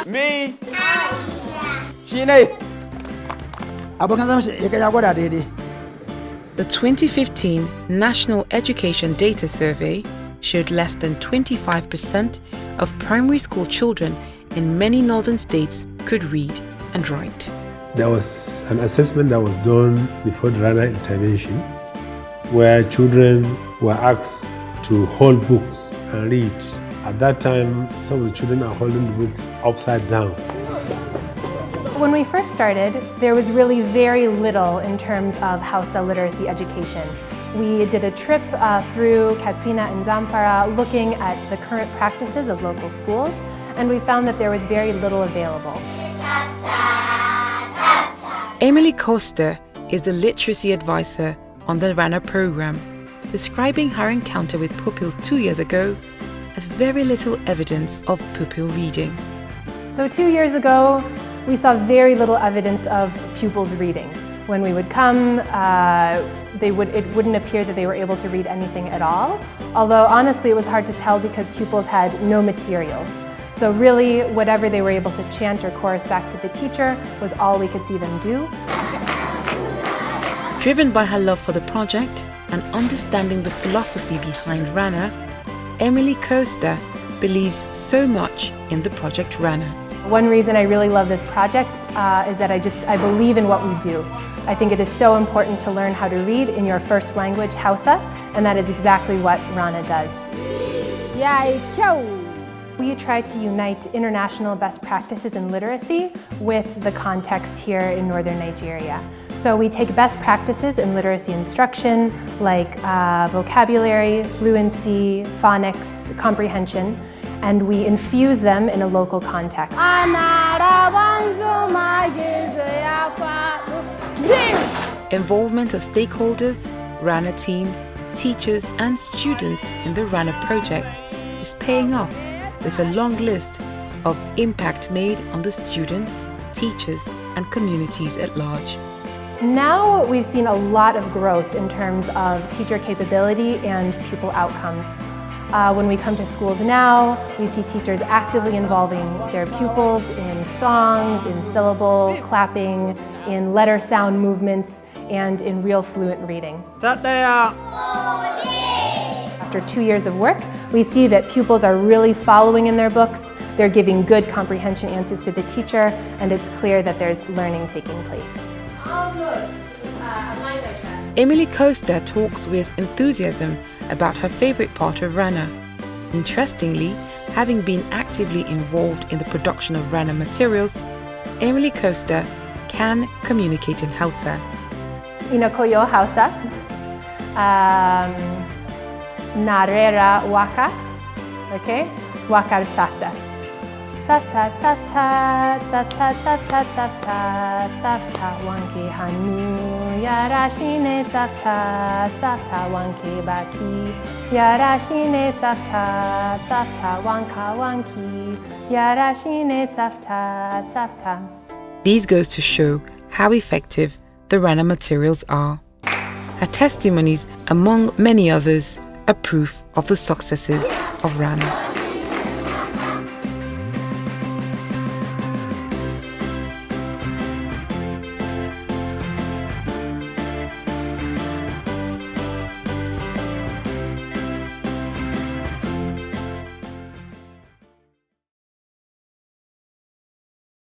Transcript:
Me. The 2015 National Education Data Survey showed less than 25% of primary school children in many northern states could read and write. There was an assessment that was done before the Rana intervention where children were asked to hold books and read. At that time, some of the children are holding the books upside down. When we first started, there was really very little in terms of Hausa literacy education. We did a trip through Katsina and Zamfara looking at the current practices of local schools, and we found that there was very little available. Emily Koester is a literacy advisor on the Rana program, describing her encounter with pupils 2 years ago as very little evidence of pupil reading. So 2 years ago, we saw very little evidence of pupils reading. When we would come, it wouldn't appear that they were able to read anything at all. Although honestly, it was hard to tell because pupils had no materials. So really, whatever they were able to chant or chorus back to the teacher was all we could see them do. Driven by her love for the project and understanding the philosophy behind Rana, Emily Koester believes so much in the project Rana. One reason I really love this project is that I believe in what we do. I think it is so important to learn how to read in your first language, Hausa, and that is exactly what Rana does. We try to unite international best practices in literacy with the context here in northern Nigeria. So we take best practices in literacy instruction like vocabulary, fluency, phonics, comprehension, and we infuse them in a local context. Involvement of stakeholders, Rana team, teachers and students in the Rana project is paying off with a long list of impact made on the students, teachers and communities at large. Now we've seen a lot of growth in terms of teacher capability and pupil outcomes. When we come to schools now, we see teachers actively involving their pupils in songs, in syllable, clapping, in letter sound movements, and in real fluent reading. After 2 years of work, we see that pupils are really following in their books, they're giving good comprehension answers to the teacher, and it's clear that there's learning taking place. Emily Koester talks with enthusiasm about her favorite part of Rana. Interestingly, having been actively involved in the production of Rana materials, Emily Koester can communicate in Hausa. Inakoyo Hausa, Narera Waka, okay? Wakar Tsafta. Tsafta, tsafta, tsafta, tsafta, tsafta, tsafta, wanke hannu, yara shine tsafta, tsafta, wanke baki, yara shine tsafta, tsafta, wanka wanki, yara shine tsafta, tsafta. These goes to show how effective the Rana materials are. Her testimonies, among many others, are proof of the successes of Rana.